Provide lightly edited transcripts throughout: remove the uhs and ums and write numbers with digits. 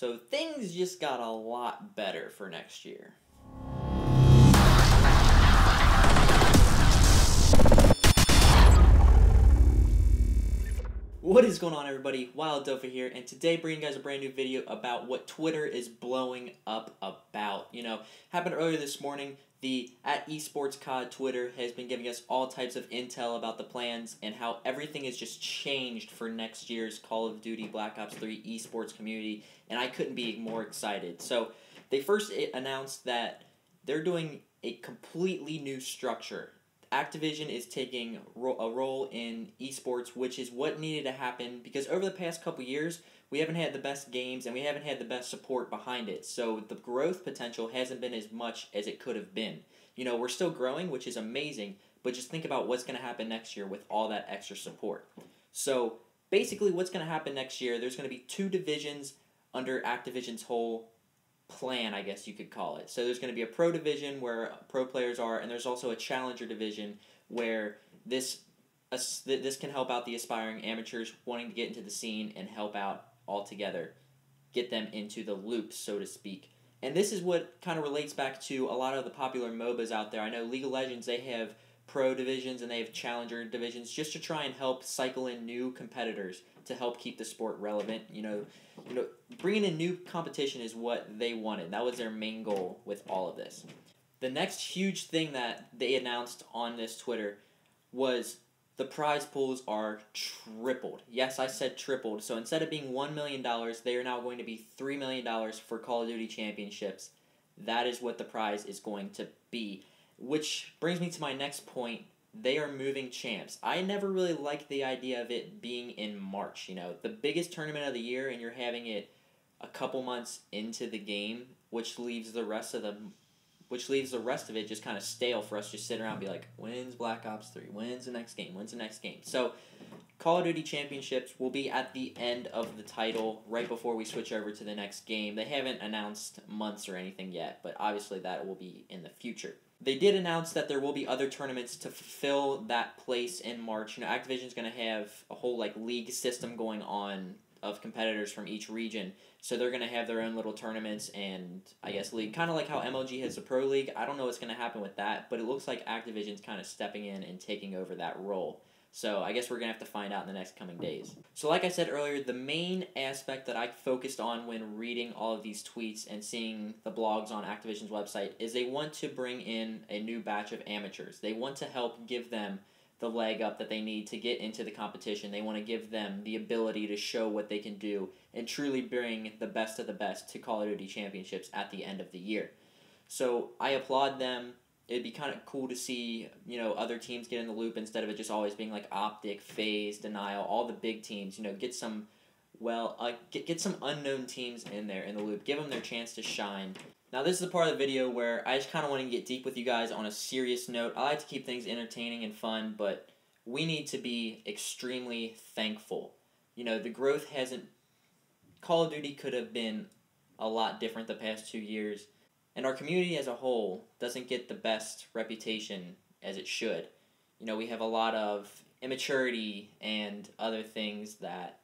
So things just got a lot better for next year. What is going on, everybody? Wild Dofa here, and today bringing you guys a brand new video about what Twitter is blowing up about. Happened earlier this morning. The @eSports COD Twitter has been giving us all types of intel about the plans and how everything is just changed for next year's Call of Duty Black Ops 3 eSports community, and I couldn't be more excited. So they first announced that they're doing a completely new structure. Activision is taking a role in esports, which is what needed to happen because over the past couple years, we haven't had the best games and we haven't had the best support behind it. So the growth potential hasn't been as much as it could have been. We're still growing, which is amazing, but just think about what's going to happen next year with all that extra support. So basically what's going to happen next year, there's going to be 2 divisions under Activision's whole plan, I guess you could call it. So there's going to be a pro division where pro players are, and there's also a challenger division where this can help out the aspiring amateurs wanting to get into the scene and help out all together, get them into the loop, so to speak. And this is what kind of relates back to a lot of the popular MOBAs out there. I know League of Legends, they have pro divisions and they have challenger divisions just to try and help cycle in new competitors to help keep the sport relevant. Bringing in new competition is what they wanted. That was their main goal with all of this. The next huge thing that they announced on this Twitter was the prize pools are tripled. Yes, I said tripled. So instead of being $1 million, they are now going to be $3 million for Call of Duty Championships. That is what the prize is going to be. Which brings me to my next point. They are moving champs. I never really liked the idea of it being in March. The biggest tournament of the year, and you're having it a couple months into the game, which leaves the rest of it just kind of stale for us to just sit around and be like, when's Black Ops 3? When's the next game? When's the next game? So Call of Duty Championships will be at the end of the title, right before we switch over to the next game. They haven't announced months or anything yet, but obviously that will be in the future. They did announce that there will be other tournaments to fulfill that place in March. Activision's going to have a whole league system going on of competitors from each region. So they're going to have their own little tournaments and, I guess, league. Kind of like how MLG has a pro league. I don't know what's going to happen with that, but it looks like Activision's kind of stepping in and taking over that role. So I guess we're going to have to find out in the next coming days. So like I said earlier, the main aspect that I focused on when reading all of these tweets and seeing the blogs on Activision's website is they want to bring in a new batch of amateurs. They want to help give them the leg up that they need to get into the competition. They want to give them the ability to show what they can do and truly bring the best of the best to Call of Duty Championships at the end of the year. So I applaud them. It'd be kind of cool to see, other teams get in the loop instead of it just always being like Optic, FaZe, Denial, all the big teams. Get some, get some unknown teams in there in the loop. Give them their chance to shine. Now this is the part of the video where I just kind of want to get deep with you guys on a serious note. I like to keep things entertaining and fun, but we need to be extremely thankful. The growth hasn't... Call of Duty could have been a lot different the past 2 years. And our community as a whole doesn't get the best reputation as it should. We have a lot of immaturity and other things that,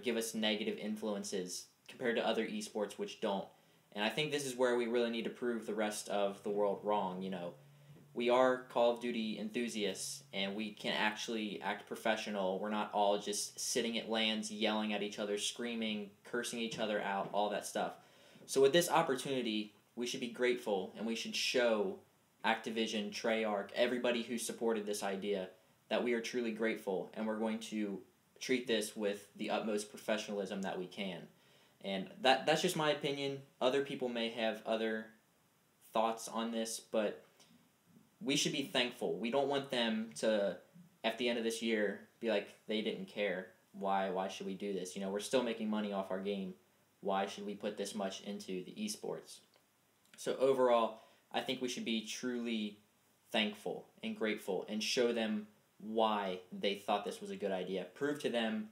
give us negative influences compared to other esports which don't. And I think this is where we really need to prove the rest of the world wrong. We are Call of Duty enthusiasts and we can actually act professional. We're not all just sitting at LANs yelling at each other, screaming, cursing each other out, all that stuff. So with this opportunity, we should be grateful, and we should show Activision, Treyarch, everybody who supported this idea, that we are truly grateful, and we're going to treat this with the utmost professionalism that we can. And that's just my opinion. Other people may have other thoughts on this, but we should be thankful. We don't want them to, at the end of this year, be like, they didn't care. Why should we do this? We're still making money off our game. Why should we put this much into the esports? So overall, I think we should be truly thankful and grateful and show them why they thought this was a good idea. Prove to them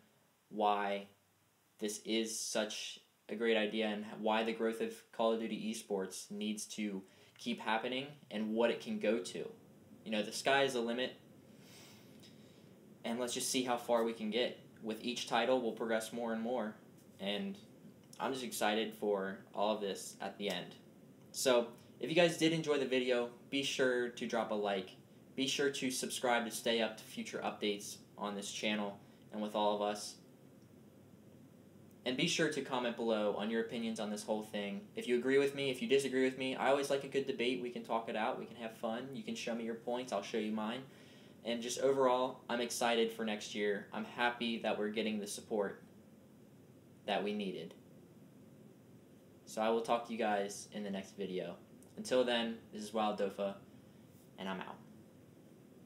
why this is such a great idea and why the growth of Call of Duty esports needs to keep happening and what it can go to. The sky is the limit, and let's just see how far we can get. With each title, we'll progress more and more, and I'm just excited for all of this at the end. So, if you guys did enjoy the video, be sure to drop a like. Be sure to subscribe to stay up to future updates on this channel and with all of us. And be sure to comment below on your opinions on this whole thing. If you agree with me, if you disagree with me, I always like a good debate. We can talk it out. We can have fun. You can show me your points. I'll show you mine. And just overall, I'm excited for next year. I'm happy that we're getting the support that we needed. So I will talk to you guys in the next video. Until then, this is Wild Dofa, and I'm out.